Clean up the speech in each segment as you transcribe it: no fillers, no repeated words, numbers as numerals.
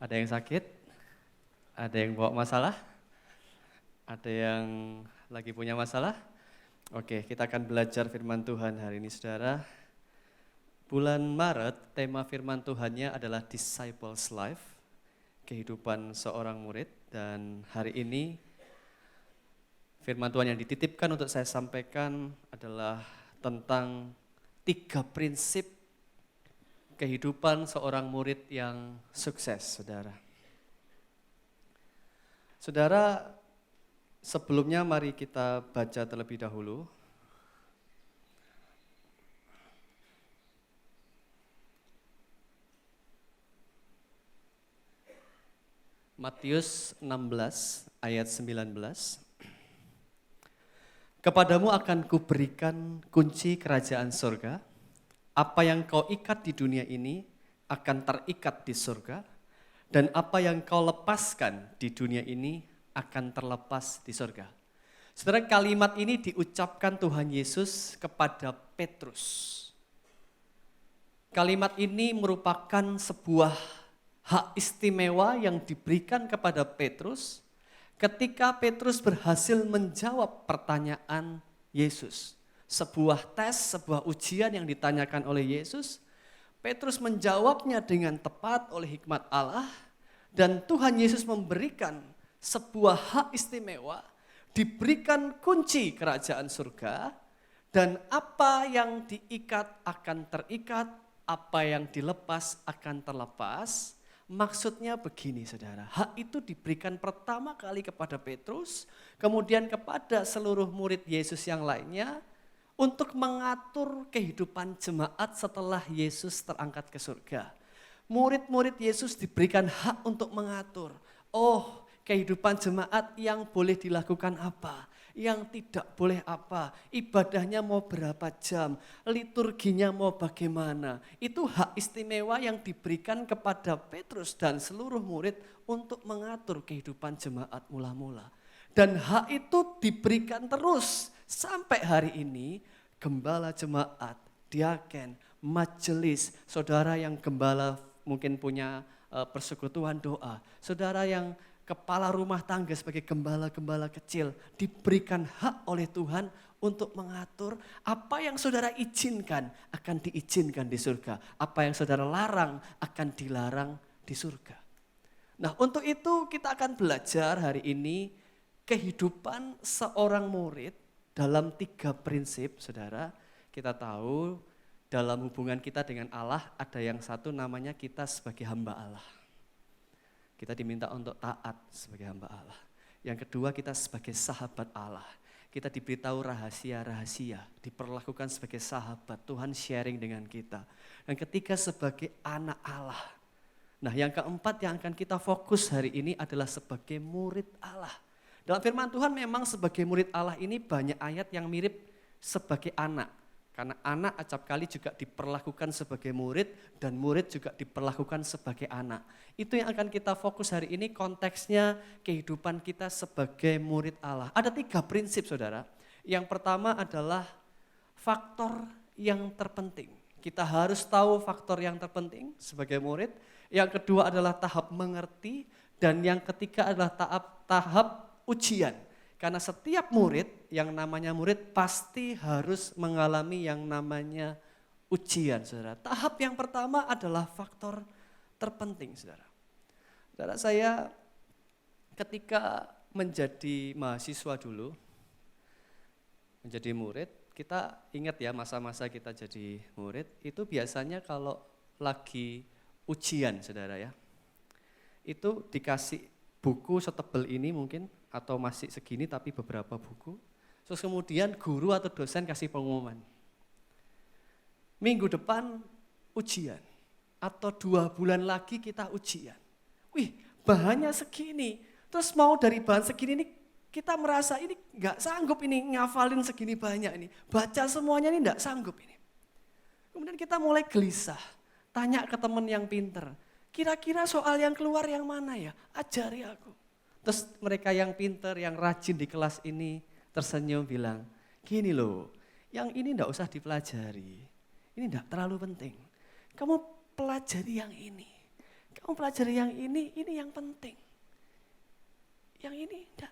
Ada yang sakit? Ada yang bawa masalah? Ada yang lagi punya masalah? Oke, kita akan belajar firman Tuhan hari ini, saudara. Bulan Maret, tema firman Tuhannya adalah Disciples Life, kehidupan seorang murid. Dan hari ini, firman Tuhan yang dititipkan untuk saya sampaikan adalah tentang 3 prinsip kehidupan seorang murid yang sukses, saudara. Saudara, sebelumnya mari kita baca terlebih dahulu. Matius 16 ayat 19. Kepadamu akan kuberikan kunci kerajaan surga. Apa yang kau ikat di dunia ini akan terikat di surga. Dan apa yang kau lepaskan di dunia ini akan terlepas di surga. Saudara, kalimat ini diucapkan Tuhan Yesus kepada Petrus. Kalimat ini merupakan sebuah hak istimewa yang diberikan kepada Petrus ketika Petrus berhasil menjawab pertanyaan Yesus. Sebuah tes, sebuah ujian yang ditanyakan oleh Yesus, Petrus menjawabnya dengan tepat oleh hikmat Allah, dan Tuhan Yesus memberikan sebuah hak istimewa, diberikan kunci kerajaan surga, dan apa yang diikat akan terikat, apa yang dilepas akan terlepas. Maksudnya begini, saudara, hak itu diberikan pertama kali kepada Petrus, kemudian kepada seluruh murid Yesus yang lainnya, untuk mengatur kehidupan jemaat setelah Yesus terangkat ke surga. Murid-murid Yesus diberikan hak untuk mengatur, kehidupan jemaat yang boleh dilakukan apa, yang tidak boleh apa, ibadahnya mau berapa jam, liturginya mau bagaimana. Itu hak istimewa yang diberikan kepada Petrus dan seluruh murid untuk mengatur kehidupan jemaat mula-mula. Dan hak itu diberikan terus sampai hari ini. Gembala jemaat, diaken, majelis, saudara yang gembala mungkin punya persekutuan doa, saudara yang kepala rumah tangga sebagai gembala-gembala kecil, diberikan hak oleh Tuhan untuk mengatur apa yang saudara izinkan akan diizinkan di surga, apa yang saudara larang akan dilarang di surga. Nah, untuk itu kita akan belajar hari ini kehidupan seorang murid dalam 3 prinsip, saudara. Kita tahu dalam hubungan kita dengan Allah ada yang satu namanya kita sebagai hamba Allah. Kita diminta untuk taat sebagai hamba Allah. Yang kedua, kita sebagai sahabat Allah. Kita diberitahu rahasia-rahasia, diperlakukan sebagai sahabat, Tuhan sharing dengan kita. Dan ketiga, sebagai anak Allah. Nah, yang keempat yang akan kita fokus hari ini adalah sebagai murid Allah. Dalam firman Tuhan memang sebagai murid Allah ini banyak ayat yang mirip sebagai anak. Karena anak acap kali juga diperlakukan sebagai murid dan murid juga diperlakukan sebagai anak. Itu yang akan kita fokus hari ini, konteksnya kehidupan kita sebagai murid Allah. Ada 3 prinsip, saudara. Yang pertama adalah faktor yang terpenting. Kita harus tahu faktor yang terpenting sebagai murid. Yang kedua adalah tahap mengerti. Dan yang ketiga adalah tahap ujian. Karena setiap murid, yang namanya murid pasti harus mengalami yang namanya ujian, saudara. Tahap yang pertama adalah faktor terpenting, saudara. Saudara, saya ketika menjadi mahasiswa dulu, menjadi murid, kita ingat ya masa-masa kita jadi murid, itu biasanya kalau lagi ujian, saudara ya, itu dikasih buku setebal ini mungkin, atau masih segini tapi beberapa buku. Terus kemudian guru atau dosen kasih pengumuman. Minggu depan ujian. Atau 2 bulan lagi kita ujian. Wih, bahannya segini. Terus mau dari bahan segini ini kita merasa ini gak sanggup ini ngafalin segini banyak ini. Baca semuanya ini gak sanggup ini. Kemudian kita mulai gelisah. Tanya ke teman yang pinter. Kira-kira soal yang keluar yang mana ya? Ajari aku. Terus mereka yang pinter, yang rajin di kelas ini tersenyum bilang, gini loh, yang ini enggak usah dipelajari, ini enggak terlalu penting. Kamu pelajari yang ini, kamu pelajari yang ini yang penting. Yang ini enggak.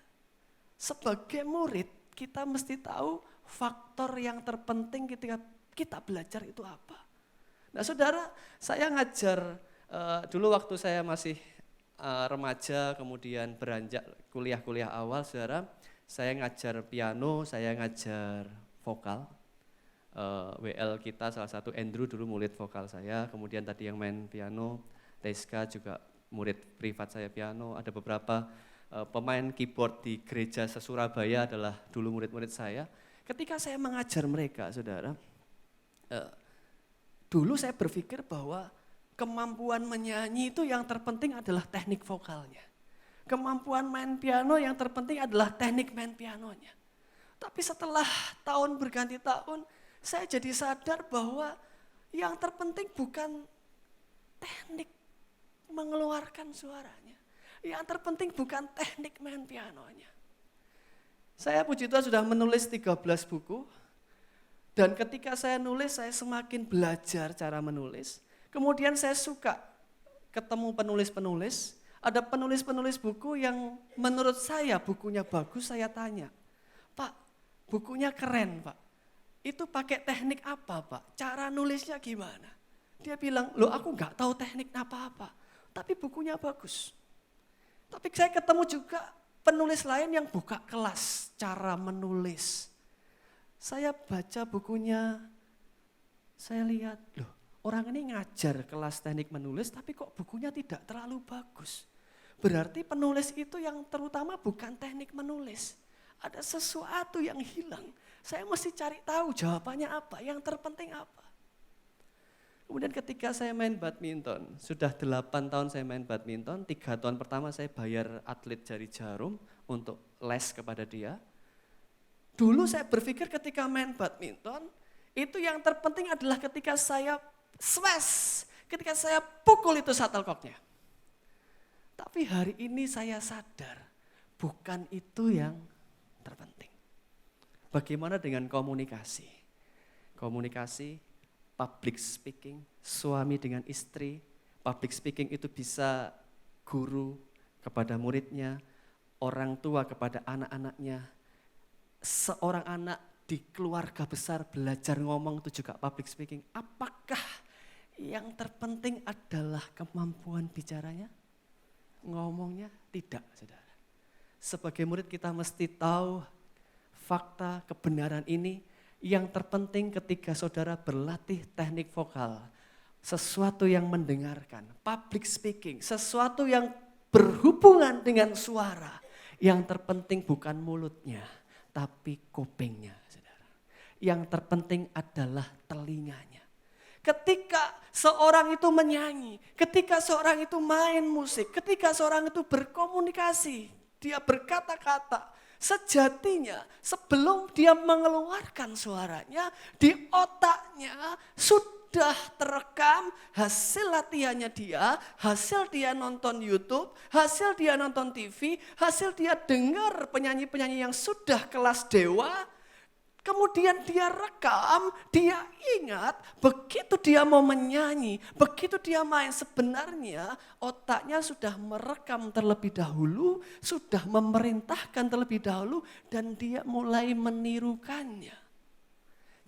Sebagai murid, kita mesti tahu faktor yang terpenting ketika kita belajar itu apa. Nah saudara, saya ngajar dulu waktu saya masih remaja, kemudian beranjak kuliah awal, saudara, saya ngajar piano, saya ngajar vokal. WL kita salah satu Andrew dulu murid vokal saya, kemudian tadi yang main piano, Teska juga murid privat saya piano, ada beberapa pemain keyboard di gereja se-Surabaya adalah dulu murid-murid saya. Ketika saya mengajar mereka, saudara, dulu saya berpikir bahwa kemampuan menyanyi itu yang terpenting adalah teknik vokalnya. Kemampuan main piano yang terpenting adalah teknik main pianonya. Tapi setelah tahun berganti tahun, saya jadi sadar bahwa yang terpenting bukan teknik mengeluarkan suaranya. Yang terpenting bukan teknik main pianonya. Saya puji Tuhan sudah menulis 13 buku. Dan ketika saya nulis, saya semakin belajar cara menulis. Kemudian saya suka ketemu penulis-penulis. Ada penulis-penulis buku yang menurut saya bukunya bagus, saya tanya, Pak, bukunya keren Pak. Itu pakai teknik apa Pak? Cara nulisnya gimana? Dia bilang, loh aku nggak tahu teknik apa-apa, tapi bukunya bagus. Tapi saya ketemu juga penulis lain yang buka kelas cara menulis. Saya baca bukunya, saya lihat, loh orang ini ngajar kelas teknik menulis tapi kok bukunya tidak terlalu bagus. Berarti penulis itu yang terutama bukan teknik menulis. Ada sesuatu yang hilang. Saya mesti cari tahu jawabannya apa, yang terpenting apa. Kemudian ketika saya main badminton, sudah 8 tahun saya main badminton, 3 tahun pertama saya bayar atlet Jari Jarum untuk les kepada dia. Dulu saya berpikir ketika main badminton, itu yang terpenting adalah ketika saya smash, ketika saya pukul itu shuttlecocknya. Tapi hari ini saya sadar, bukan itu yang terpenting. Bagaimana dengan komunikasi? Komunikasi, public speaking, suami dengan istri. Public speaking itu bisa guru kepada muridnya, orang tua kepada anak-anaknya. Seorang anak di keluarga besar belajar ngomong itu juga public speaking. Apakah yang terpenting adalah kemampuan bicaranya? Ngomongnya? Tidak, saudara. Sebagai murid kita mesti tahu fakta kebenaran ini. Yang terpenting ketika saudara berlatih teknik vokal, sesuatu yang mendengarkan, public speaking, sesuatu yang berhubungan dengan suara. Yang terpenting bukan mulutnya, tapi kupingnya, saudara. Yang terpenting adalah telinganya. Ketika seorang itu menyanyi, ketika seorang itu main musik, ketika seorang itu berkomunikasi, dia berkata-kata, sejatinya sebelum dia mengeluarkan suaranya, di otaknya sudah terekam hasil latihannya dia, hasil dia nonton YouTube, hasil dia nonton TV, hasil dia dengar penyanyi-penyanyi yang sudah kelas dewa. Kemudian dia rekam, dia ingat, begitu dia mau menyanyi, begitu dia main, sebenarnya otaknya sudah merekam terlebih dahulu, sudah memerintahkan terlebih dahulu, dan dia mulai menirukannya.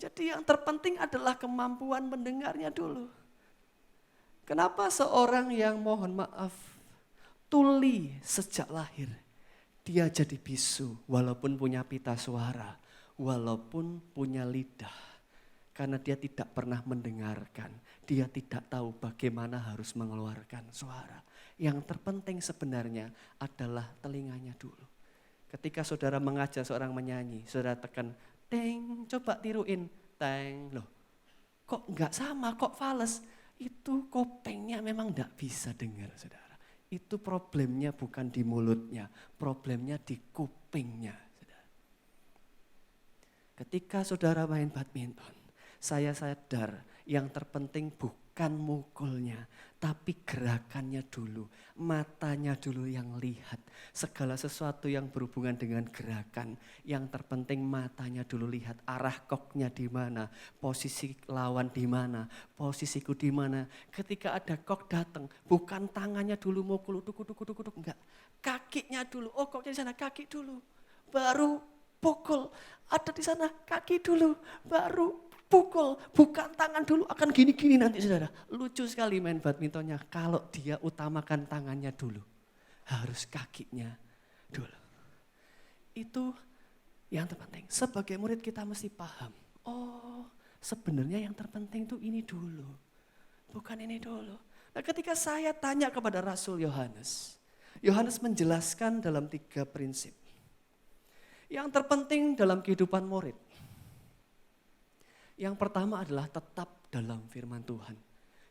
Jadi yang terpenting adalah kemampuan mendengarnya dulu. Kenapa seorang yang mohon maaf, tuli sejak lahir, dia jadi bisu walaupun punya pita suara. Walaupun punya lidah, karena dia tidak pernah mendengarkan, dia tidak tahu bagaimana harus mengeluarkan suara. Yang terpenting sebenarnya adalah telinganya dulu. Ketika saudara mengajar seorang menyanyi, saudara tekan, teng, coba tiruin, teng, loh kok enggak sama, kok fales. Itu kopengnya memang enggak bisa dengar, saudara. Itu problemnya bukan di mulutnya, problemnya di kupingnya. Ketika saudara main badminton, saya sadar yang terpenting bukan mukulnya, Tapi gerakannya dulu, matanya dulu yang lihat. Segala sesuatu yang berhubungan dengan gerakan, yang terpenting matanya dulu lihat. Arah koknya di mana, posisi lawan di mana, posisiku di mana. Ketika ada kok datang, bukan tangannya dulu mukul, duk, enggak. Kakinya dulu, oh koknya di sana, kaki dulu. Baru pukul, ada di sana, kaki dulu, baru pukul, bukan tangan dulu, akan gini-gini nanti saudara. Lucu sekali main badmintonnya, kalau dia utamakan tangannya dulu. Harus kakinya dulu. Itu yang terpenting. Sebagai murid kita mesti paham, oh sebenarnya yang terpenting itu ini dulu. Bukan ini dulu. Nah ketika saya tanya kepada Rasul Yohanes, Yohanes menjelaskan dalam 3 prinsip. Yang terpenting dalam kehidupan murid. Yang pertama adalah tetap dalam firman Tuhan.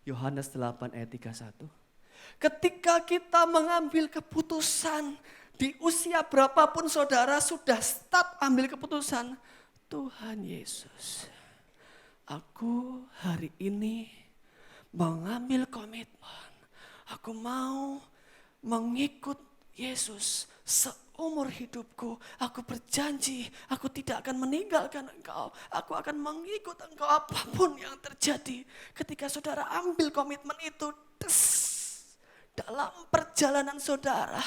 Yohanes 8 ayat 31. Ketika kita mengambil keputusan di usia berapapun saudara sudah start ambil keputusan. Tuhan Yesus, aku hari ini mengambil komitmen. Aku mau mengikut Yesus seumur hidupku. Aku berjanji, aku tidak akan meninggalkan engkau. Aku akan mengikut engkau apapun yang terjadi. Ketika saudara ambil komitmen itu, dalam perjalanan saudara,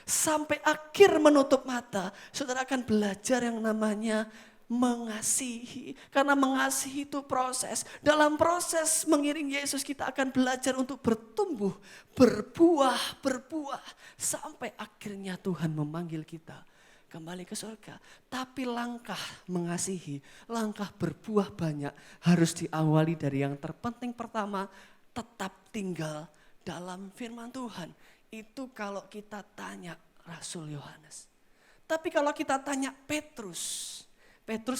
sampai akhir menutup mata, saudara akan belajar yang namanya mengasihi. Karena mengasihi itu proses. Dalam proses mengiring Yesus kita akan belajar untuk bertumbuh, berbuah. Sampai akhirnya Tuhan memanggil kita kembali ke surga. Tapi langkah mengasihi, langkah berbuah banyak harus diawali dari yang terpenting pertama, tetap tinggal dalam firman Tuhan. Itu kalau kita tanya Rasul Yohanes. Tapi kalau kita tanya Petrus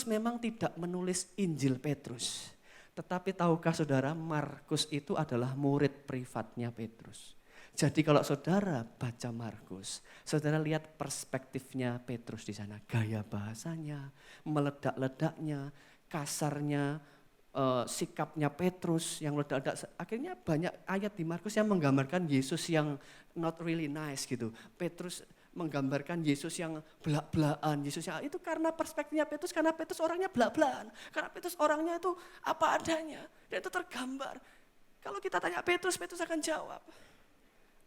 memang tidak menulis Injil Petrus. Tetapi tahukah saudara, Markus itu adalah murid privatnya Petrus. Jadi kalau saudara baca Markus, saudara lihat perspektifnya Petrus di sana. Gaya bahasanya, meledak-ledaknya, kasarnya, sikapnya Petrus yang meledak-ledak. Akhirnya banyak ayat di Markus yang menggambarkan Yesus yang not really nice gitu. Petrus menggambarkan Yesus yang belak-belakan, Yesus yang itu karena perspektifnya Petrus, karena Petrus orangnya belak-belakan, karena Petrus orangnya itu apa adanya, dan itu tergambar. Kalau kita tanya Petrus akan jawab.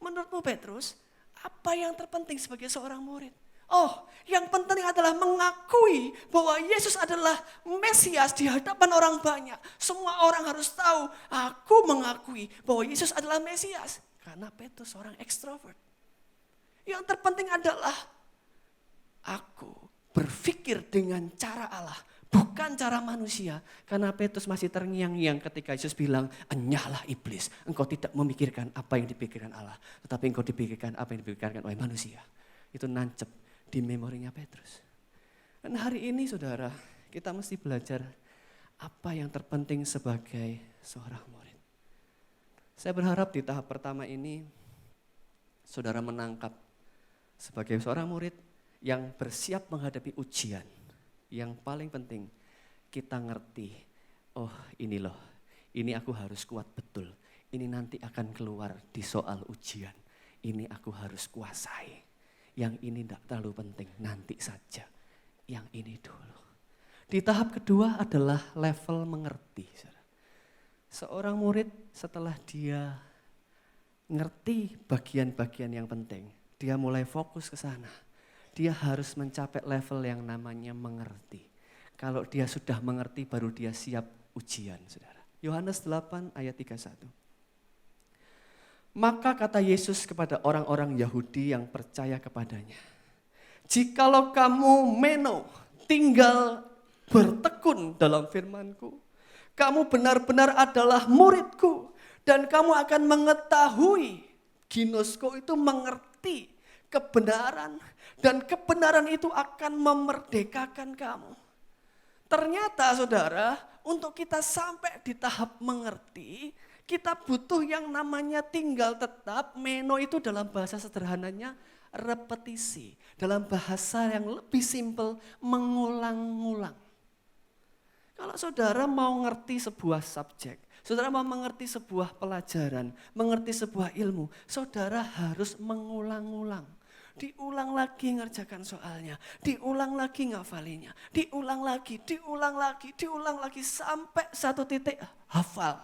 Menurutmu Petrus, apa yang terpenting sebagai seorang murid? Oh, yang penting adalah mengakui bahwa Yesus adalah Mesias di hadapan orang banyak. Semua orang harus tahu, aku mengakui bahwa Yesus adalah Mesias. Karena Petrus orang ekstrovert. Yang terpenting adalah aku berpikir dengan cara Allah, bukan cara manusia. Karena Petrus masih terngiang-ngiang ketika Yesus bilang, enyahlah iblis, engkau tidak memikirkan apa yang dipikirkan Allah, tetapi engkau dipikirkan apa yang dipikirkan oleh manusia. Itu nancep di memorinya Petrus. Dan hari ini saudara, kita mesti belajar apa yang terpenting sebagai seorang murid. Saya berharap di tahap pertama ini, saudara menangkap sebagai seorang murid yang bersiap menghadapi ujian. Yang paling penting kita ngerti, oh ini loh, ini aku harus kuat betul. Ini nanti akan keluar di soal ujian. Ini aku harus kuasai. Yang ini tidak terlalu penting, nanti saja. Yang ini dulu. Di tahap kedua adalah level mengerti. Seorang murid setelah dia ngerti bagian-bagian yang penting, dia mulai fokus ke sana. Dia harus mencapai level yang namanya mengerti. Kalau dia sudah mengerti baru dia siap ujian, saudara. Yohanes 8 ayat 31. Maka kata Yesus kepada orang-orang Yahudi yang percaya kepadanya, jikalau kamu meno, tinggal bertekun dalam firman-Ku, kamu benar-benar adalah murid-Ku, dan kamu akan mengetahui, ginosko itu mengerti kebenaran, dan kebenaran itu akan memerdekakan kamu. Ternyata saudara, untuk kita sampai di tahap mengerti, kita butuh yang namanya tinggal tetap. Meno itu dalam bahasa sederhananya repetisi. Dalam bahasa yang lebih simpel, mengulang-ulang. Kalau saudara mau ngerti sebuah subjek, Saudara mau mengerti sebuah pelajaran, mengerti sebuah ilmu, saudara harus mengulang-ulang. Diulang lagi ngerjakan soalnya, diulang lagi ngafalinya, diulang lagi sampai satu titik hafal.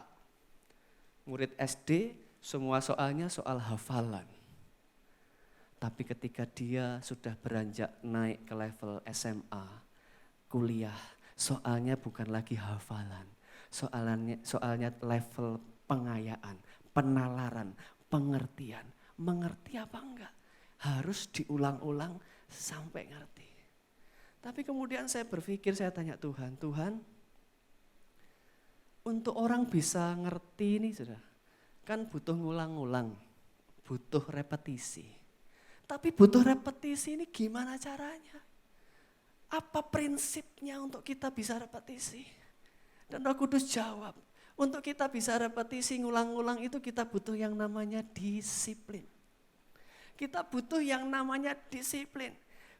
Murid SD semua soalnya soal hafalan. Tapi ketika dia sudah beranjak naik ke level SMA, kuliah, soalnya bukan lagi hafalan. Soalnya level pengayaan, penalaran, pengertian. Mengerti apa enggak? Harus diulang-ulang sampai ngerti. Tapi kemudian saya berpikir, saya tanya Tuhan, untuk orang bisa ngerti ini sudah, kan butuh ngulang-ulang, butuh repetisi. Tapi butuh repetisi ini gimana caranya? Apa prinsipnya untuk kita bisa repetisi? Dan Roh Kudus jawab, untuk kita bisa repetisi ngulang-ulang itu kita butuh yang namanya disiplin. Kita butuh yang namanya disiplin.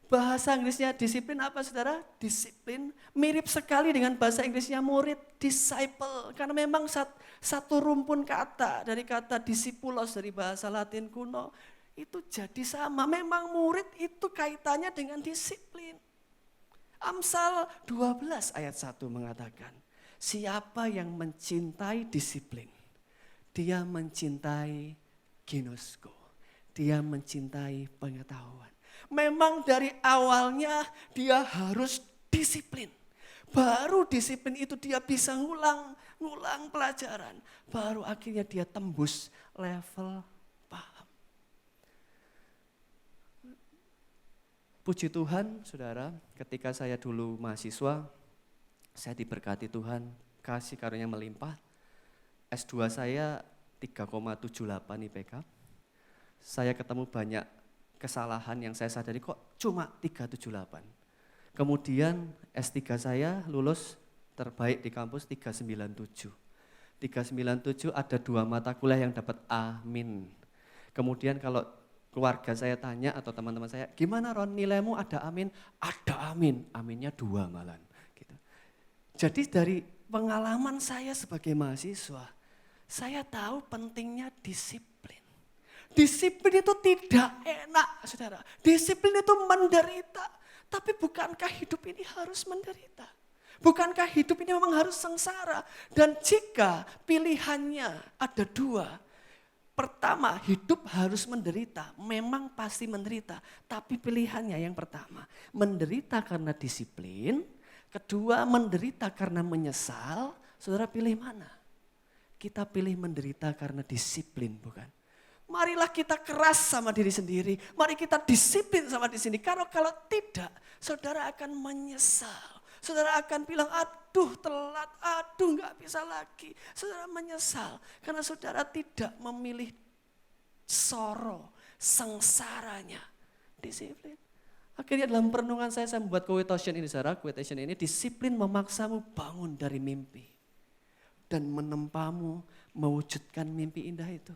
Bahasa Inggrisnya disiplin apa saudara? Disiplin mirip sekali dengan bahasa Inggrisnya murid, disciple. Karena memang satu rumpun kata dari kata disipulos dari bahasa Latin kuno itu jadi sama. Memang murid itu kaitannya dengan disiplin. Amsal 12 ayat 1 mengatakan, siapa yang mencintai disiplin, dia mencintai ginosko. Dia mencintai pengetahuan. Memang dari awalnya dia harus disiplin. Baru disiplin itu dia bisa ngulang pelajaran. Baru akhirnya dia tembus level paham. Puji Tuhan saudara, ketika saya dulu mahasiswa, saya diberkati Tuhan, kasih karunia melimpah. S2 saya 3,78 IPK. Saya ketemu banyak kesalahan yang saya sadari kok cuma 378. Kemudian S3 saya lulus terbaik di kampus 397. 397 ada 2 mata kuliah yang dapat amin. Kemudian kalau keluarga saya tanya atau teman-teman saya, gimana Ron nilaimu ada amin? Ada amin, aminnya 2 malah. Gitu. Jadi dari pengalaman saya sebagai mahasiswa, saya tahu pentingnya disiplin. Disiplin itu tidak enak, saudara. Disiplin itu menderita. Tapi bukankah hidup ini harus menderita? Bukankah hidup ini memang harus sengsara? Dan jika pilihannya ada 2. Pertama, hidup harus menderita. Memang pasti menderita. Tapi pilihannya yang pertama, menderita karena disiplin. Kedua, menderita karena menyesal. Saudara pilih mana? Kita pilih menderita karena disiplin, bukan? Marilah kita keras sama diri sendiri. Mari kita disiplin sama di sini. Karena kalau tidak, saudara akan menyesal. Saudara akan bilang, aduh telat, aduh gak bisa lagi. Saudara menyesal karena saudara tidak memilih sorrow, sengsaranya. Disiplin. Akhirnya dalam perenungan saya membuat quotation ini, saudara. Quotation ini, disiplin memaksamu bangun dari mimpi. Dan menempamu mewujudkan mimpi indah itu.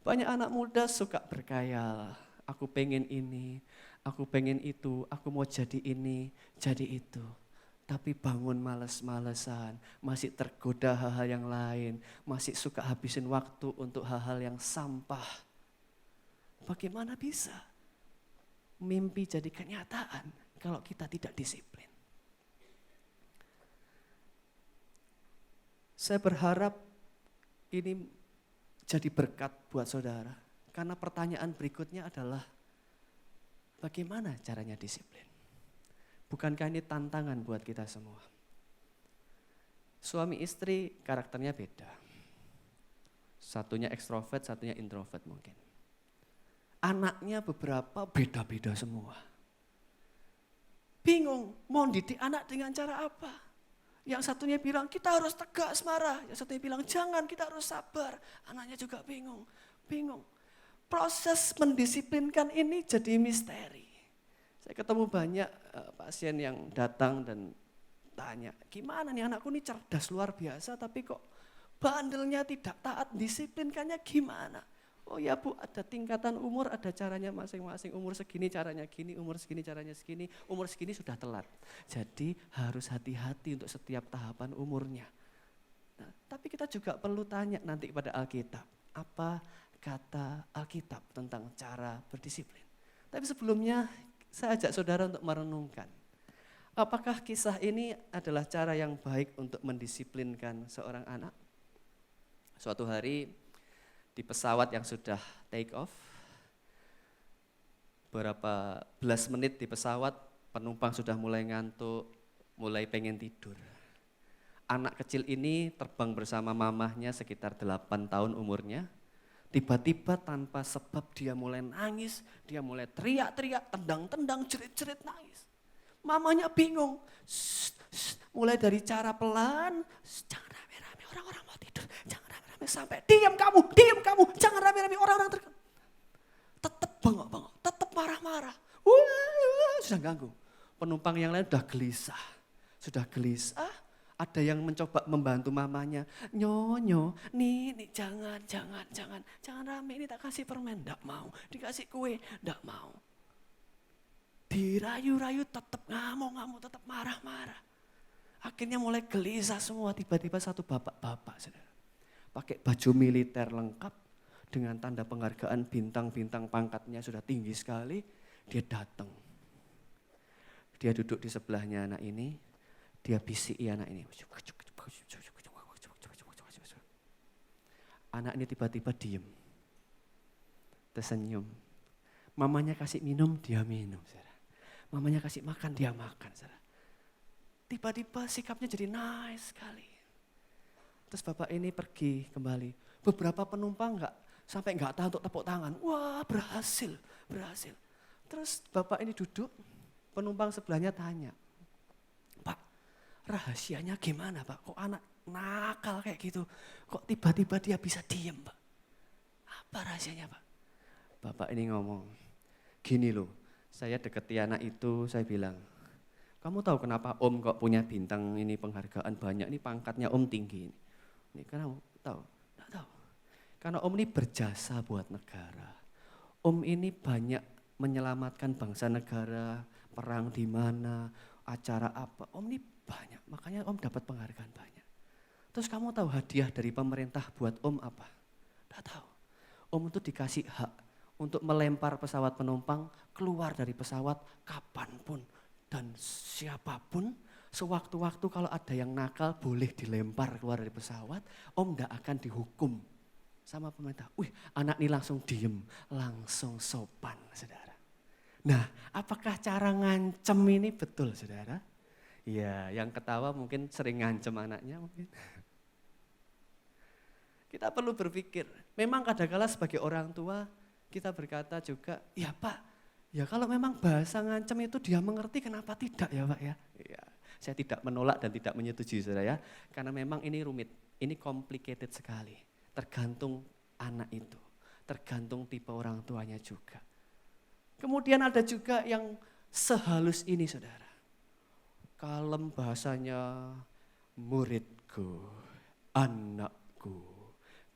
Banyak anak muda suka berkhayal, aku pengen ini, aku pengen itu, aku mau jadi ini, jadi itu. Tapi bangun males-malesan, masih tergoda hal-hal yang lain, masih suka habisin waktu untuk hal-hal yang sampah. Bagaimana bisa mimpi jadi kenyataan kalau kita tidak disiplin? Saya berharap ini jadi berkat buat saudara. Karena pertanyaan berikutnya adalah bagaimana caranya disiplin? Bukankah ini tantangan buat kita semua? Suami istri karakternya beda. Satunya ekstrovert, satunya introvert mungkin. Anaknya beberapa beda-beda semua. Bingung mau didik anak dengan cara apa? Yang satunya bilang kita harus tegas marah, yang satunya bilang jangan, kita harus sabar. Anaknya juga bingung. Proses mendisiplinkan ini jadi misteri. Saya ketemu banyak pasien yang datang dan tanya, gimana nih anakku ini cerdas luar biasa tapi kok bandelnya tidak taat, disiplinkannya gimana? Oh ya Bu, ada tingkatan umur, ada caranya masing-masing. Umur segini caranya gini, umur segini caranya segini, umur segini sudah telat. Jadi harus hati-hati untuk setiap tahapan umurnya. Nah, tapi kita juga perlu tanya nanti pada Alkitab, apa kata Alkitab tentang cara berdisiplin. Tapi sebelumnya saya ajak saudara untuk merenungkan, apakah kisah ini adalah cara yang baik untuk mendisiplinkan seorang anak? Suatu hari di pesawat yang sudah take off, beberapa belas menit di pesawat, penumpang sudah mulai ngantuk, mulai pengen tidur. Anak kecil ini terbang bersama mamahnya sekitar 8 tahun umurnya. Tiba-tiba tanpa sebab dia mulai nangis, dia mulai teriak-teriak, tendang-tendang, jerit-jerit nangis. Mamanya bingung, mulai dari cara pelan, jangan rame-rame, orang-orang mau tidur, jangan rame-rame, sampai diam kamu, jangan rame-rame, orang-orang terganggu. Tetap bengok-bengok, tetap marah-marah, sudah ganggu. Penumpang yang lain sudah gelisah, ada yang mencoba membantu mamanya, nyonya, nih jangan rame, ini tak kasih permen, enggak mau, dikasih kue, enggak mau. Dirayu-rayu tetap ngamuk, tetap marah-marah. Akhirnya mulai gelisah semua, tiba-tiba satu bapak-bapak, saudara, pakai baju militer lengkap, dengan tanda penghargaan bintang-bintang pangkatnya sudah tinggi sekali, dia datang. Dia duduk di sebelahnya anak ini, dia bisiki anak ini. Anak ini tiba-tiba diem, tersenyum. Mamanya kasih minum, dia minum. Mamanya kasih makan, dia makan. Tiba-tiba sikapnya jadi nice sekali. Terus bapak ini pergi kembali. Beberapa penumpang sampai nggak tahu untuk tepuk tangan. Wah, berhasil. Terus bapak ini duduk, penumpang sebelahnya tanya, Pak, rahasianya gimana Pak? Kok anak nakal kayak gitu? Kok tiba-tiba dia bisa diem Pak? Apa rahasianya Pak? Bapak ini ngomong, gini loh, saya deketi anak itu, saya bilang, kamu tahu kenapa Om kok punya bintang ini, penghargaan banyak, ini pangkatnya Om tinggi. Ini kamu tahu? Nggak tahu. Karena Om ini berjasa buat negara. Om ini banyak menyelamatkan bangsa negara, perang di mana, acara apa. Om ini banyak, makanya Om dapat penghargaan banyak. Terus kamu tahu hadiah dari pemerintah buat Om apa? Nggak tahu. Om itu dikasih hak untuk melempar pesawat penumpang keluar dari pesawat kapanpun. Dan siapapun, sewaktu-waktu kalau ada yang nakal boleh dilempar keluar dari pesawat, Om tidak akan dihukum sama pemerintah. Anak ini langsung diem, langsung sopan, saudara. Nah, apakah cara ngancem ini betul, saudara? Ya, yang ketawa mungkin sering ngancem anaknya mungkin. Kita perlu berpikir, memang kadang-kala sebagai orang tua, kita berkata juga, ya Pak, ya kalau memang bahasa ngancem itu dia mengerti, kenapa tidak ya Pak ya? Ya, saya tidak menolak dan tidak menyetujui saudara ya, karena memang ini rumit, ini complicated sekali. Tergantung anak itu, tergantung tipe orang tuanya juga. Kemudian ada juga yang sehalus ini saudara. Kalem bahasanya, muridku, anakku.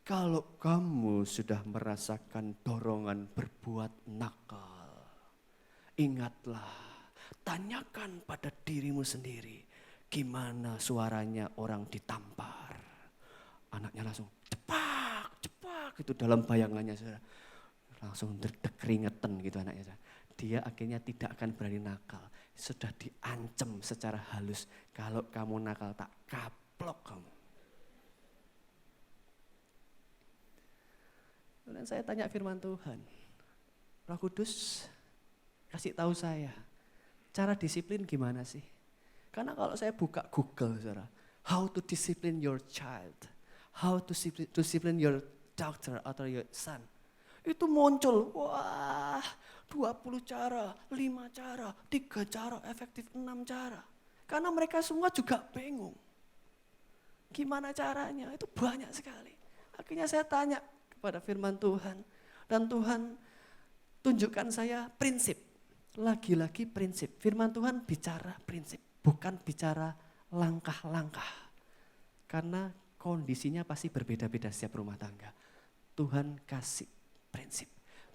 Kalau kamu sudah merasakan dorongan berbuat nakal, ingatlah, tanyakan pada dirimu sendiri, gimana suaranya orang ditampar. Anaknya langsung cepak, gitu dalam bayangannya. Langsung keringetan gitu anaknya. Dia akhirnya tidak akan berani nakal. Sudah diancam secara halus, kalau kamu nakal tak kaplok kamu. Dan saya tanya firman Tuhan, Roh Kudus kasih tahu saya, cara disiplin gimana sih? Karena kalau saya buka Google, saudara, how to discipline your child, how to discipline your daughter atau your son, itu muncul, wah 20 cara, 5 cara, 3 cara, efektif 6 cara. Karena mereka semua juga bingung. Gimana caranya? Itu banyak sekali. Akhirnya saya tanya kepada firman Tuhan. Dan Tuhan tunjukkan saya prinsip. Lagi-lagi prinsip. Firman Tuhan bicara prinsip. Bukan bicara langkah-langkah. Karena kondisinya pasti berbeda-beda setiap rumah tangga. Tuhan kasih prinsip.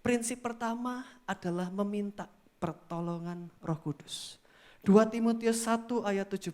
Prinsip pertama adalah meminta pertolongan Roh Kudus. 2 Timotius 1 ayat 17.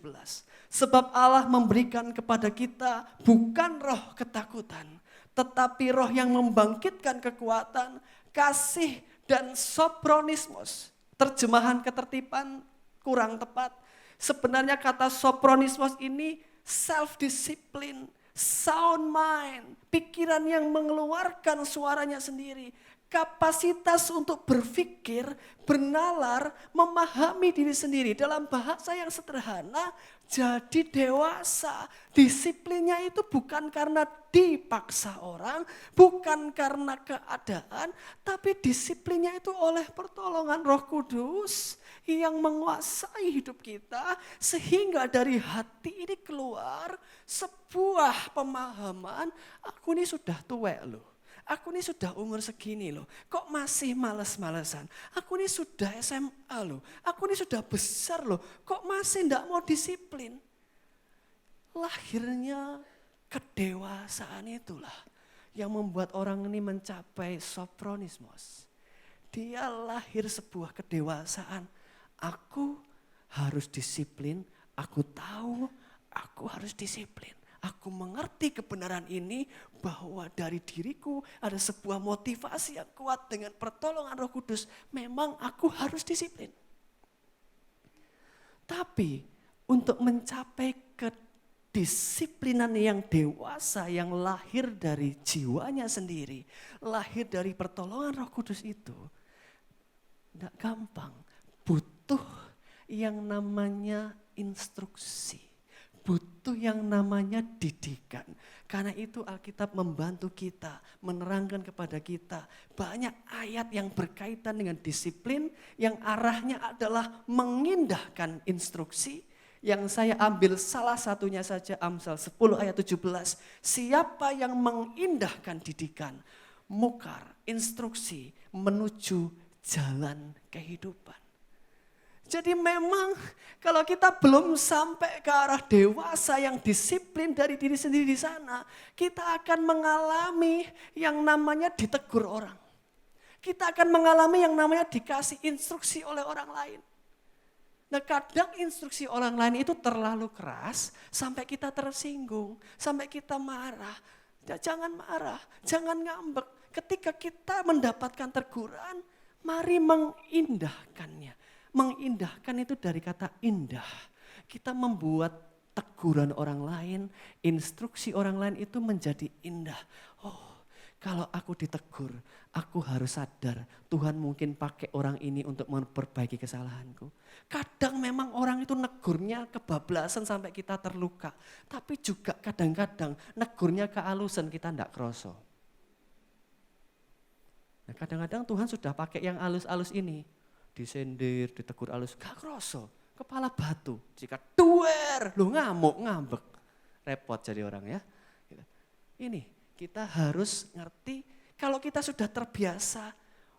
Sebab Allah memberikan kepada kita bukan roh ketakutan, tetapi roh yang membangkitkan kekuatan, kasih, dan sopronismos. Terjemahan ketertiban kurang tepat. Sebenarnya kata sopronismos ini self-discipline, sound mind, pikiran yang mengeluarkan suaranya sendiri. Kapasitas untuk berpikir, bernalar, memahami diri sendiri. Dalam bahasa yang sederhana, jadi dewasa. Disiplinnya itu bukan karena dipaksa orang, bukan karena keadaan, tapi disiplinnya itu oleh pertolongan Roh Kudus yang menguasai hidup kita, sehingga dari hati ini keluar sebuah pemahaman, aku ini sudah tua loh. Aku ini sudah umur segini loh, kok masih males-malesan. Aku ini sudah SMA loh, aku ini sudah besar loh, kok masih tidak mau disiplin. Lahirnya kedewasaan itulah yang membuat orang ini mencapai sopronismos. Dia lahir sebuah kedewasaan. Aku harus disiplin, aku tahu aku harus disiplin. Aku mengerti kebenaran ini bahwa dari diriku ada sebuah motivasi yang kuat dengan pertolongan Roh Kudus. Memang aku harus disiplin. Tapi untuk mencapai kedisiplinan yang dewasa yang lahir dari jiwanya sendiri, lahir dari pertolongan Roh Kudus itu, tidak gampang. Butuh yang namanya instruksi. Butuh yang namanya didikan. Karena itu Alkitab membantu kita, menerangkan kepada kita banyak ayat yang berkaitan dengan disiplin yang arahnya adalah mengindahkan instruksi. Yang saya ambil salah satunya saja Amsal 10 ayat 17. Siapa yang mengindahkan didikan, mukar, instruksi menuju jalan kehidupan. Jadi memang kalau kita belum sampai ke arah dewasa yang disiplin dari diri sendiri di sana, kita akan mengalami yang namanya ditegur orang. Kita akan mengalami yang namanya dikasih instruksi oleh orang lain. Nah kadang instruksi orang lain itu terlalu keras sampai kita tersinggung, sampai kita marah. Ya, jangan marah, jangan ngambek. Ketika kita mendapatkan teguran, mari mengindahkannya. Mengindahkan itu dari kata indah. Kita membuat teguran orang lain, instruksi orang lain itu menjadi indah. Oh, kalau aku ditegur, aku harus sadar Tuhan mungkin pakai orang ini untuk memperbaiki kesalahanku. Kadang memang orang itu negurnya kebablasan sampai kita terluka. Tapi juga kadang-kadang negurnya kealusan kita tidak kroso. Nah, kadang-kadang Tuhan sudah pakai yang alus-alus ini. Disendir, ditegur alus, gak kroso, kepala batu, jika duer, lu ngamuk, ngambek, repot jadi orang ya. Ini kita harus ngerti kalau kita sudah terbiasa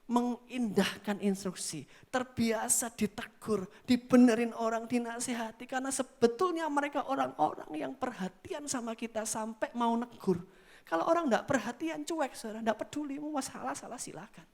mengindahkan instruksi, terbiasa ditegur, dibenerin orang, dinasihati, karena sebetulnya mereka orang-orang yang perhatian sama kita sampai mau negur. Kalau orang enggak perhatian, cuek, saudara, enggak peduli, mau salah silakan.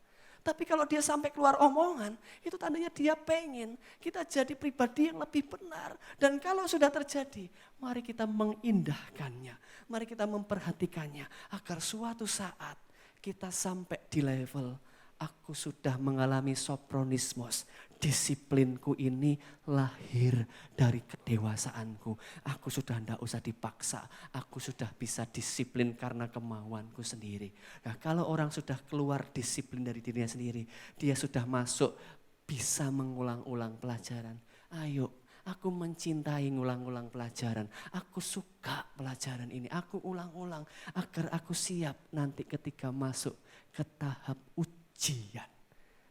Tapi kalau dia sampai keluar omongan, itu tandanya dia pengen kita jadi pribadi yang lebih benar. Dan kalau sudah terjadi, mari kita mengindahkannya. Mari kita memperhatikannya. Agar suatu saat kita sampai di level, aku sudah mengalami sopronismos. Disiplinku ini lahir dari kedewasaanku. Aku sudah tidak usah dipaksa. Aku sudah bisa disiplin karena kemauanku sendiri. Nah, kalau orang sudah keluar disiplin dari dirinya sendiri, dia sudah masuk bisa mengulang-ulang pelajaran. Ayo, aku mencintai ngulang-ulang pelajaran. Aku suka pelajaran ini. Aku ulang-ulang agar aku siap nanti ketika masuk ke tahap ujian.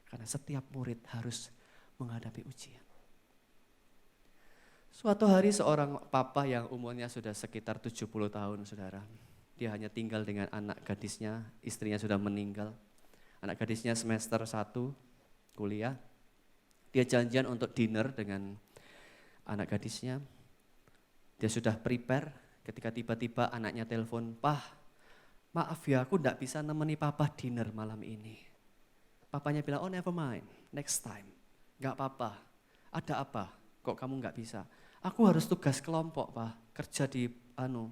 Karena setiap murid harus menghadapi ujian. Suatu hari seorang papa yang umurnya sudah sekitar 70 tahun, saudara. Dia hanya tinggal dengan anak gadisnya, istrinya sudah meninggal. Anak gadisnya semester 1 kuliah. Dia janjian untuk dinner dengan anak gadisnya. Dia sudah prepare ketika tiba-tiba anaknya telepon, "Pah, maaf ya aku enggak bisa nemeni papa dinner malam ini." Papanya bilang, "Oh never mind, next time." Enggak apa-apa, ada apa? Kok kamu nggak bisa? Aku harus tugas kelompok, Pak, kerja di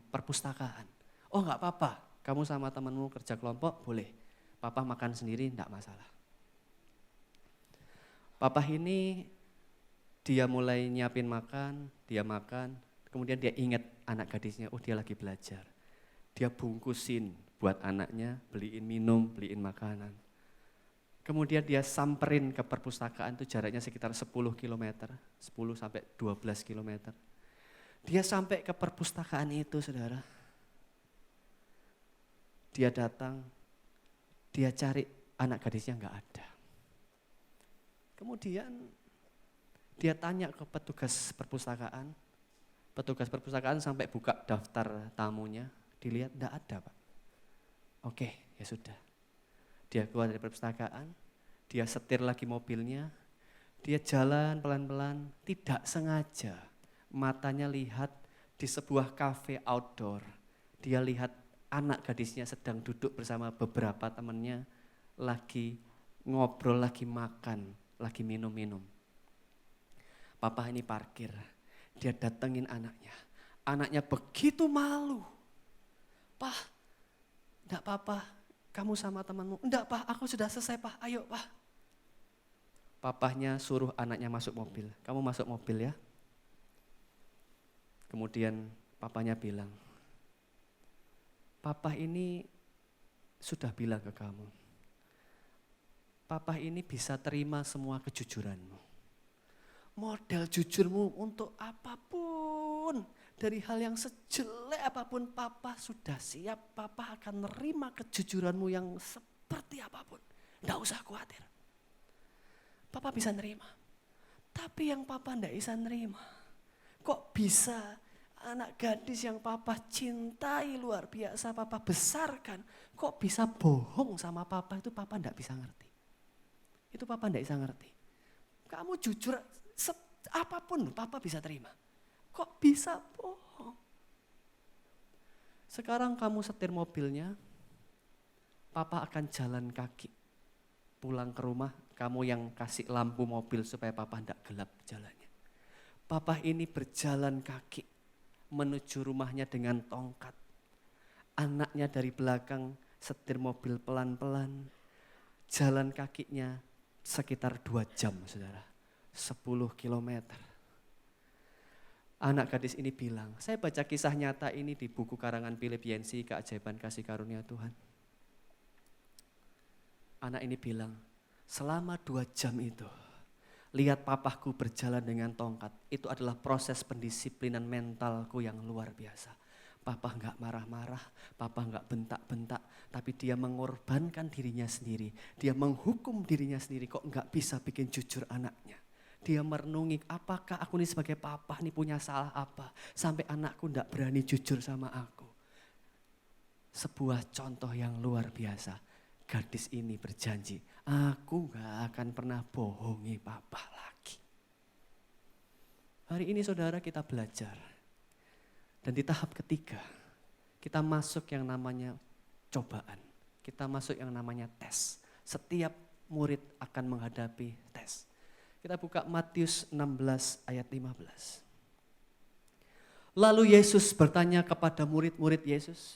perpustakaan. Oh nggak apa-apa, kamu sama temanmu kerja kelompok, boleh. Papa makan sendiri, enggak masalah. Papa ini, dia mulai nyiapin makan, dia makan, kemudian dia ingat anak gadisnya, oh dia lagi belajar. Dia bungkusin buat anaknya, beliin minum, beliin makanan. Kemudian dia samperin ke perpustakaan, itu jaraknya sekitar 10 km, 10 sampai 12 km. Dia sampai ke perpustakaan itu, saudara. Dia datang, dia cari anak gadisnya enggak ada. Kemudian dia tanya ke petugas perpustakaan sampai buka daftar tamunya, dilihat enggak ada, Pak. Oke, ya sudah. Dia keluar dari perpustakaan, dia setir lagi mobilnya, dia jalan pelan-pelan, tidak sengaja matanya lihat di sebuah kafe outdoor. Dia lihat anak gadisnya sedang duduk bersama beberapa temannya, lagi ngobrol, lagi makan, lagi minum-minum. Papa ini parkir, dia datengin anaknya. Anaknya begitu malu. Pak, enggak apa-apa, kamu sama temanmu. Enggak, Pak, aku sudah selesai, Pak, ayo, Pak. Papahnya suruh anaknya masuk mobil. Kamu masuk mobil ya. Kemudian papanya bilang, Papa ini sudah bilang ke kamu, Papa ini bisa terima semua kejujuranmu. Model jujurmu untuk apapun, dari hal yang sejelek apapun, Papa sudah siap, Papa akan nerima kejujuranmu yang seperti apapun. Nggak usah khawatir. Papa bisa nerima. Tapi yang Papa nggak bisa nerima, kok bisa anak gadis yang Papa cintai luar biasa, Papa besarkan, kok bisa bohong sama Papa, itu Papa nggak bisa ngerti. Itu Papa nggak bisa ngerti. Kamu jujur, apapun Papa bisa terima. Kok bisa bohong? Sekarang kamu setir mobilnya, Papa akan jalan kaki. Pulang ke rumah, kamu yang kasih lampu mobil supaya Papa tidak gelap jalannya. Papa ini berjalan kaki menuju rumahnya dengan tongkat. Anaknya dari belakang setir mobil pelan-pelan. Jalan kakinya sekitar 2 jam, saudara. 10 kilometer. Anak gadis ini bilang, saya baca kisah nyata ini di buku karangan Philip Yancey, Keajaiban Kasih Karunia Tuhan. Anak ini bilang, selama 2 jam itu, lihat papaku berjalan dengan tongkat, itu adalah proses pendisiplinan mentalku yang luar biasa. Papa enggak marah-marah, Papa enggak bentak-bentak, tapi dia mengorbankan dirinya sendiri. Dia menghukum dirinya sendiri, kok enggak bisa bikin jujur anaknya. Dia merenungi, apakah aku ini sebagai papa ini punya salah apa, sampai anakku enggak berani jujur sama aku. Sebuah contoh yang luar biasa. Gadis ini berjanji, aku gak akan pernah bohongi Papa lagi. Hari ini saudara kita belajar. Dan di tahap ketiga, kita masuk yang namanya cobaan. Kita masuk yang namanya tes. Setiap murid akan menghadapi tes. Kita buka Matius 16 ayat 15. Lalu Yesus bertanya kepada murid-murid Yesus,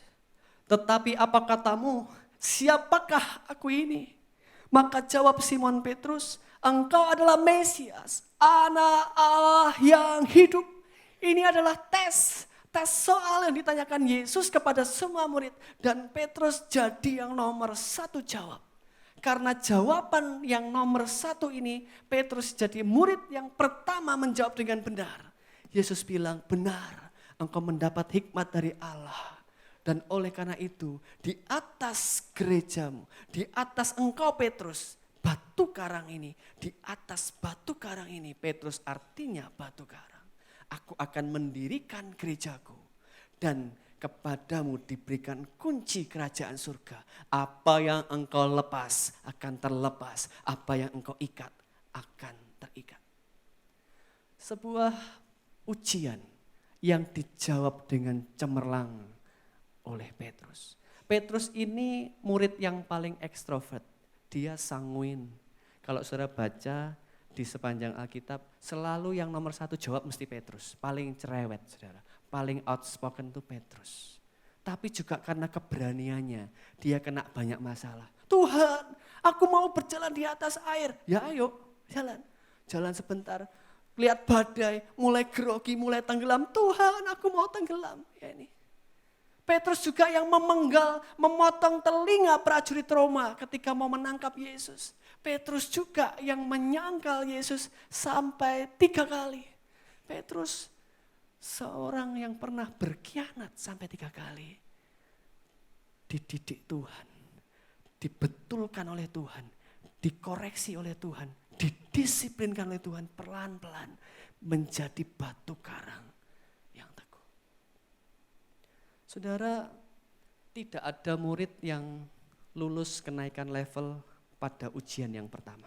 tetapi apa katamu? Siapakah aku ini? Maka jawab Simon Petrus, engkau adalah Mesias, Anak Allah yang hidup. Ini adalah tes soal yang ditanyakan Yesus kepada semua murid. Dan Petrus jadi yang nomor 1 jawab. Karena jawaban yang nomor 1 ini, Petrus jadi murid yang pertama menjawab dengan benar. Yesus bilang, benar, engkau mendapat hikmat dari Allah. Dan oleh karena itu, di atas gerejamu, di atas engkau Petrus, batu karang ini, di atas batu karang ini, Petrus artinya batu karang. Aku akan mendirikan gerejaku dan kepadamu diberikan kunci kerajaan surga. Apa yang engkau lepas akan terlepas, apa yang engkau ikat akan terikat. Sebuah ujian yang dijawab dengan cemerlang oleh Petrus. Petrus ini murid yang paling ekstrovert. Dia sanguin. Kalau saudara baca di sepanjang Alkitab, selalu yang nomor satu jawab mesti Petrus. Paling cerewet, saudara. Paling outspoken itu Petrus. Tapi juga karena keberaniannya, dia kena banyak masalah. Tuhan, aku mau berjalan di atas air. Ya ayo, jalan. Jalan sebentar, lihat badai, mulai grogi, mulai tenggelam. Tuhan, aku mau tenggelam. Ya ini. Petrus juga yang memenggal, memotong telinga prajurit Roma ketika mau menangkap Yesus. Petrus juga yang menyangkal Yesus sampai 3 kali. Petrus seorang yang pernah berkhianat sampai 3 kali. Dididik Tuhan, dibetulkan oleh Tuhan, dikoreksi oleh Tuhan, didisiplinkan oleh Tuhan pelan-pelan menjadi batu karang. Saudara, tidak ada murid yang lulus kenaikan level pada ujian yang pertama.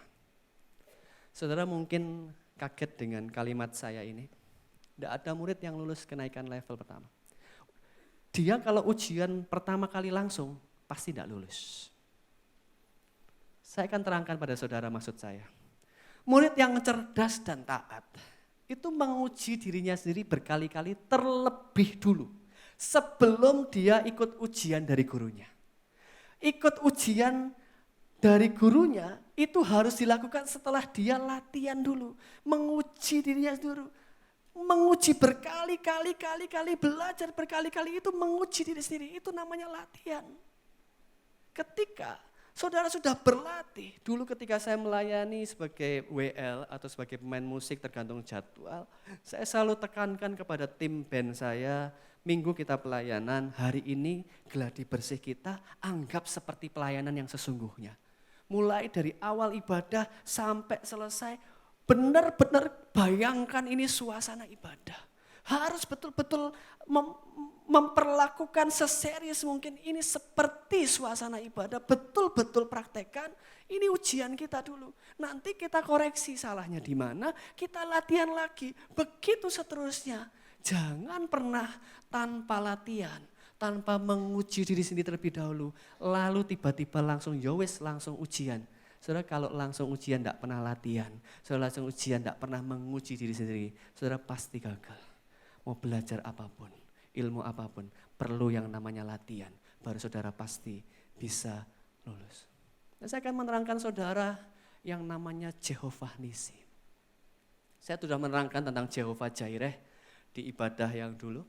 Saudara mungkin kaget dengan kalimat saya ini. Tidak ada murid yang lulus kenaikan level pertama. Dia kalau ujian pertama kali langsung, pasti tidak lulus. Saya akan terangkan pada saudara maksud saya. Murid yang cerdas dan taat, itu menguji dirinya sendiri berkali-kali terlebih dulu. Sebelum dia ikut ujian dari gurunya. Ikut ujian dari gurunya itu harus dilakukan setelah dia latihan dulu. Menguji dirinya dulu. Menguji berkali-kali, belajar berkali-kali itu menguji diri sendiri. Itu namanya latihan. Ketika saudara sudah berlatih, dulu ketika saya melayani sebagai WL atau sebagai pemain musik tergantung jadwal, saya selalu tekankan kepada tim band saya, minggu kita pelayanan, hari ini gladi bersih kita anggap seperti pelayanan yang sesungguhnya. Mulai dari awal ibadah sampai selesai, benar-benar bayangkan ini suasana ibadah. Harus betul-betul memperlakukan seserius mungkin ini seperti suasana ibadah. Betul-betul praktekkan, ini ujian kita dulu. Nanti kita koreksi salahnya di mana, kita latihan lagi. Begitu seterusnya. Jangan pernah tanpa latihan, tanpa menguji diri sendiri terlebih dahulu. Lalu tiba-tiba langsung yowes, langsung ujian. Saudara kalau langsung ujian tidak pernah latihan, saudara langsung ujian tidak pernah menguji diri sendiri, saudara pasti gagal. Mau belajar apapun, ilmu apapun, perlu yang namanya latihan. Baru saudara pasti bisa lulus. Dan saya akan menerangkan saudara yang namanya Jehovah Nisi. Saya sudah menerangkan tentang Jehovah Jireh di ibadah yang dulu.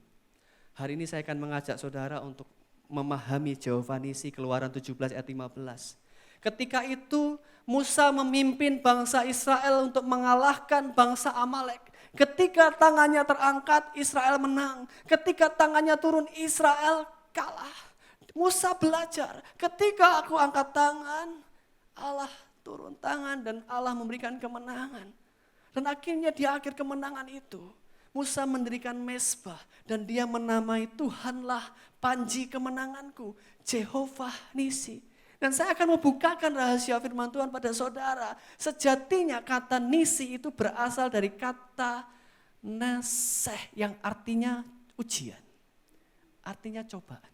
Hari ini saya akan mengajak saudara untuk memahami Jehovah Nisi, Keluaran 17 ayat 15. Ketika itu Musa memimpin bangsa Israel untuk mengalahkan bangsa Amalek. Ketika tangannya terangkat, Israel menang. Ketika tangannya turun, Israel kalah. Musa belajar, ketika aku angkat tangan, Allah turun tangan dan Allah memberikan kemenangan. Dan akhirnya di akhir kemenangan itu, Musa mendirikan mezbah dan dia menamai Tuhanlah panji kemenanganku, Jehovah Nisi. Dan saya akan membukakan rahasia firman Tuhan pada saudara. Sejatinya kata Nisi itu berasal dari kata neseh yang artinya ujian. Artinya cobaan.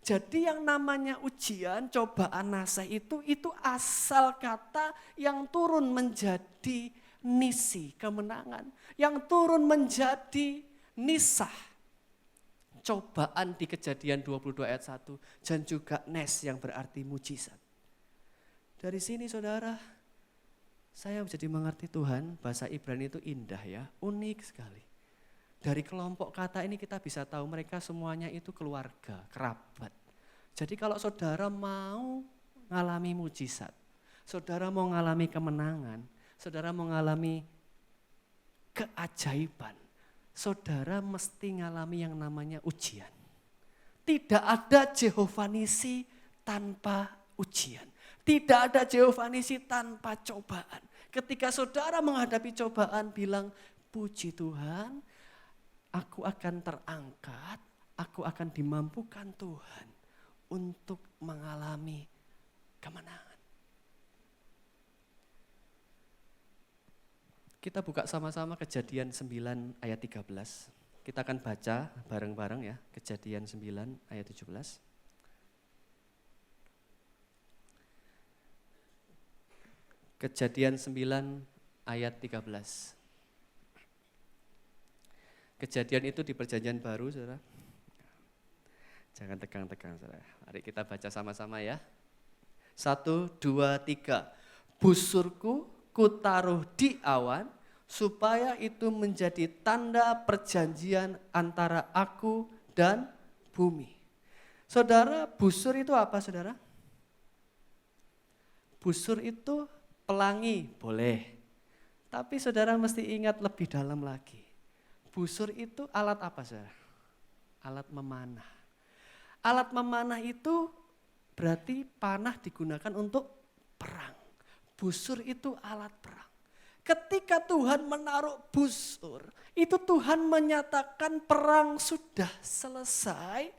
Jadi yang namanya ujian, cobaan, naseh itu asal kata yang turun menjadi nisi, kemenangan. Yang turun menjadi nisah, cobaan di Kejadian 22 ayat 1. Dan juga nes yang berarti mujizat. Dari sini saudara, saya menjadi mengerti Tuhan, bahasa Ibrani itu indah ya, unik sekali. Dari kelompok kata ini kita bisa tahu mereka semuanya itu keluarga, kerabat. Jadi kalau saudara mau mengalami mujizat, saudara mau mengalami kemenangan, saudara mau mengalami keajaiban, saudara mesti mengalami yang namanya ujian. Tidak ada Jehovah Nisi tanpa ujian. Tidak ada Jehovah Nisi tanpa cobaan. Ketika saudara menghadapi cobaan, bilang, puji Tuhan, aku akan terangkat, aku akan dimampukan Tuhan untuk mengalami kemenangan. Kita buka sama-sama Kejadian 9 ayat 13. Kita akan baca bareng-bareng ya, Kejadian 9 ayat 17. Kejadian 9 ayat 13. Kejadian itu di Perjanjian Baru, saudara. Jangan tegang-tegang, saudara. Mari kita baca sama-sama ya. 1, 2, 3. Busurku kutaruh di awan, supaya itu menjadi tanda perjanjian antara aku dan bumi. Saudara, busur itu apa, saudara? Busur itu pelangi, boleh. Tapi saudara mesti ingat lebih dalam lagi. Busur itu alat apa, saudara? Alat memanah. Alat memanah itu berarti panah digunakan untuk perang. Busur itu alat perang. Ketika Tuhan menaruh busur, itu Tuhan menyatakan perang sudah selesai,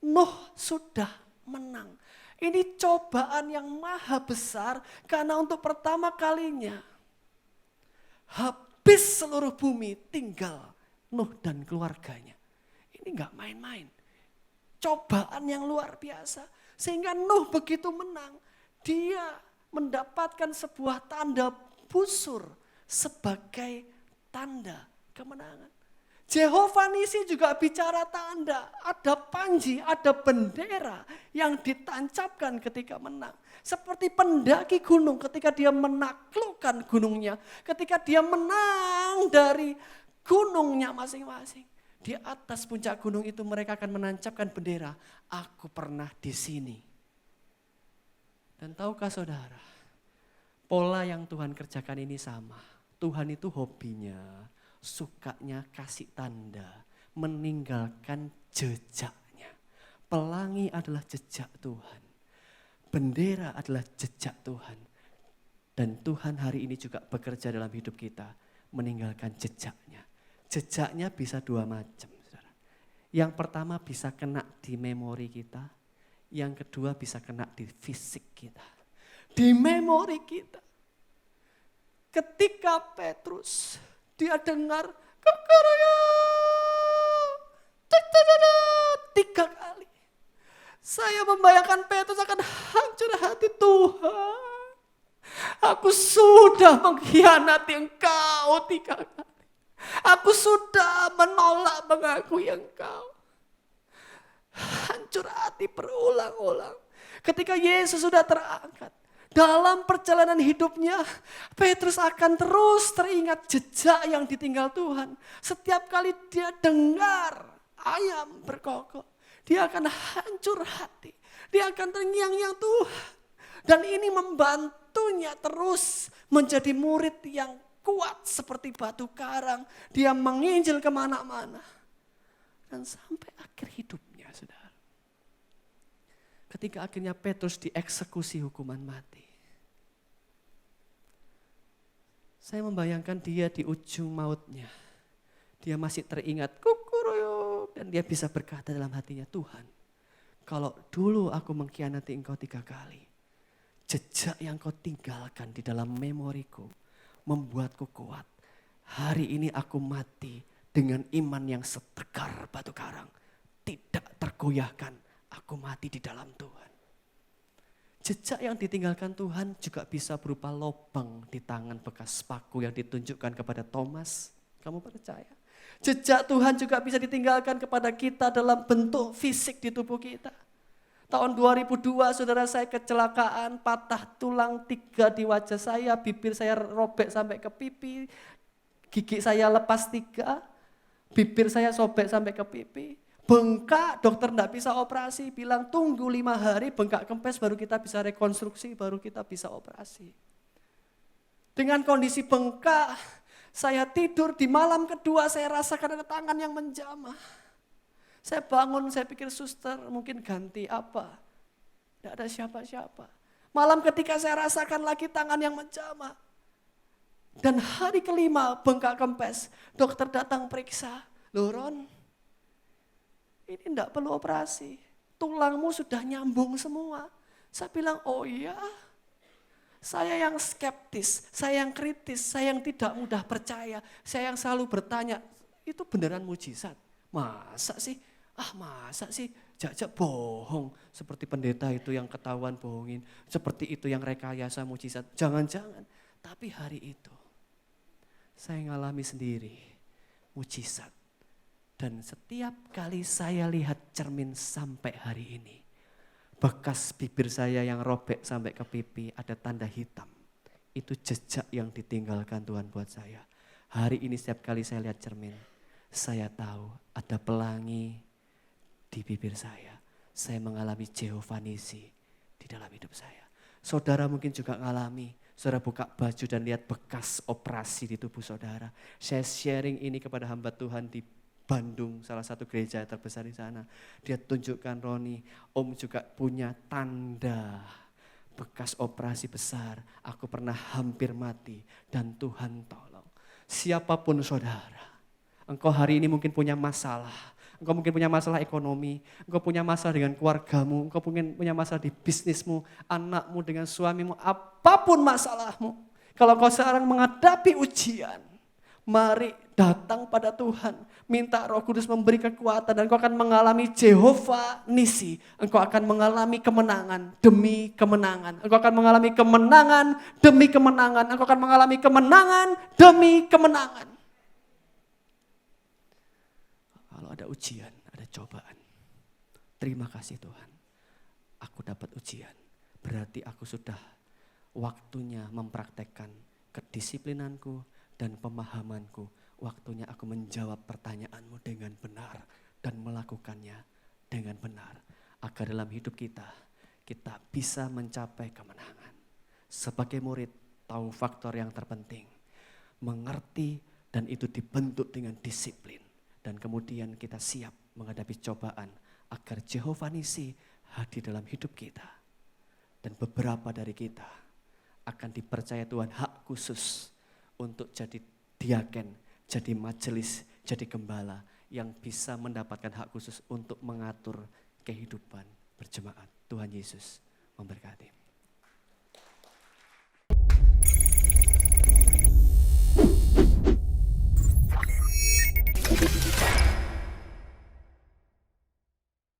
Nuh sudah menang. Ini cobaan yang maha besar karena untuk pertama kalinya habis seluruh bumi, tinggal Nuh dan keluarganya. Ini enggak main-main. Cobaan yang luar biasa. Sehingga Nuh begitu menang, dia mendapatkan sebuah tanda busur sebagai tanda kemenangan. Jehovah Nisi juga bicara tanda, ada panji, ada bendera yang ditancapkan ketika menang. Seperti pendaki gunung ketika dia menaklukkan gunungnya, ketika dia menang dari gunungnya masing-masing. Di atas puncak gunung itu mereka akan menancapkan bendera, aku pernah di sini. Dan tahukah saudara, pola yang Tuhan kerjakan ini sama. Tuhan itu hobinya, sukanya kasih tanda, meninggalkan jejaknya. Pelangi adalah jejak Tuhan. Bendera adalah jejak Tuhan. Dan Tuhan hari ini juga bekerja dalam hidup kita, meninggalkan jejaknya. Jejaknya bisa dua macam, saudara. Yang pertama bisa kena di memori kita, yang kedua bisa kena di fisik kita. Di memori kita. Ketika Petrus, dia dengar kekeraya 3 kali. Saya membayangkan Petrus akan hancur hati, Tuhan. Aku sudah mengkhianati Engkau 3 kali. Aku sudah menolak mengakui Engkau. Hancur hati berulang-ulang. Ketika Yesus sudah terangkat, dalam perjalanan hidupnya, Petrus akan terus teringat jejak yang ditinggal Tuhan. Setiap kali dia dengar ayam berkokok, dia akan hancur hati. Dia akan terngiang-ngiang Tuhan. Dan ini membantunya terus menjadi murid yang kuat seperti batu karang. Dia menginjil kemana-mana. Dan sampai akhir hidupnya, saudara. Ketika akhirnya Petrus dieksekusi hukuman mati. Saya membayangkan dia di ujung mautnya. Dia masih teringat kukuroyok. Dan dia bisa berkata dalam hatinya, Tuhan, kalau dulu aku mengkhianati Engkau 3 kali. Jejak yang Kau tinggalkan di dalam memoriku membuatku kuat. Hari ini aku mati dengan iman yang setegar batu karang. Tidak tergoyahkan, aku mati di dalam Tuhan. Jejak yang ditinggalkan Tuhan juga bisa berupa lubang di tangan bekas paku yang ditunjukkan kepada Thomas. Kamu percaya? Jejak Tuhan juga bisa ditinggalkan kepada kita dalam bentuk fisik di tubuh kita. Tahun 2002 saudara saya kecelakaan, patah tulang 3 di wajah saya, bibir saya robek sampai ke pipi, gigi saya lepas 3, bibir saya sobek sampai ke pipi. Bengkak, dokter enggak bisa operasi, bilang tunggu 5 hari bengkak kempes baru kita bisa rekonstruksi, baru kita bisa operasi. Dengan kondisi bengkak, saya tidur di malam kedua saya rasakan ada tangan yang menjamah. Saya bangun, saya pikir suster mungkin ganti apa. Tidak ada siapa-siapa. Malam ketika saya rasakan lagi tangan yang menjamah. Dan hari kelima bengkak kempes, dokter datang periksa. Loh Ron, ini tidak perlu operasi. Tulangmu sudah nyambung semua. Saya bilang, oh iya. Saya yang skeptis, saya yang kritis, saya yang tidak mudah percaya. Saya yang selalu bertanya, itu beneran mujizat? Masa sih? Masa sih? Jak-jak bohong. Seperti pendeta itu yang ketahuan bohongin. Seperti itu yang rekayasa mujizat. Jangan-jangan. Tapi hari itu Saya ngalami sendiri mujizat. Dan setiap kali saya lihat cermin sampai hari ini, bekas bibir saya yang robek sampai ke pipi ada tanda hitam. Itu jejak yang ditinggalkan Tuhan buat saya. Hari ini setiap kali saya lihat cermin, saya tahu ada pelangi di bibir saya. Saya mengalami Jehovah Nisi di dalam hidup saya. Saudara mungkin juga mengalami, saudara buka baju dan lihat bekas operasi di tubuh saudara. Saya sharing ini kepada hamba Tuhan di Bandung, salah satu gereja terbesar di sana. Dia tunjukkan, Roni, Om juga punya tanda bekas operasi besar. Aku pernah hampir mati dan Tuhan tolong. Siapapun saudara, engkau hari ini mungkin punya masalah. Engkau mungkin punya masalah ekonomi, engkau punya masalah dengan keluargamu, engkau mungkin punya masalah di bisnismu, anakmu dengan suamimu, apapun masalahmu. Kalau kau sekarang menghadapi ujian, mari datang pada Tuhan, minta Roh Kudus memberi kekuatan dan engkau akan mengalami Jehovah Nisi. Engkau akan mengalami kemenangan demi kemenangan. Engkau akan mengalami kemenangan demi kemenangan. Engkau akan mengalami kemenangan demi kemenangan. Kalau ada ujian, ada cobaan. Terima kasih Tuhan. Aku dapat ujian. Berarti aku sudah waktunya mempraktekkan kedisiplinanku dan pemahamanku. Waktunya aku menjawab pertanyaanmu dengan benar dan melakukannya dengan benar. Agar dalam hidup kita bisa mencapai kemenangan. Sebagai murid, tahu faktor yang terpenting. Mengerti dan itu dibentuk dengan disiplin. Dan kemudian kita siap menghadapi cobaan agar Jehovah Nisi hadir dalam hidup kita. Dan beberapa dari kita akan dipercaya Tuhan hak khusus untuk jadi diaken, jadi majelis, jadi gembala yang bisa mendapatkan hak khusus untuk mengatur kehidupan berjemaat. Tuhan Yesus memberkati.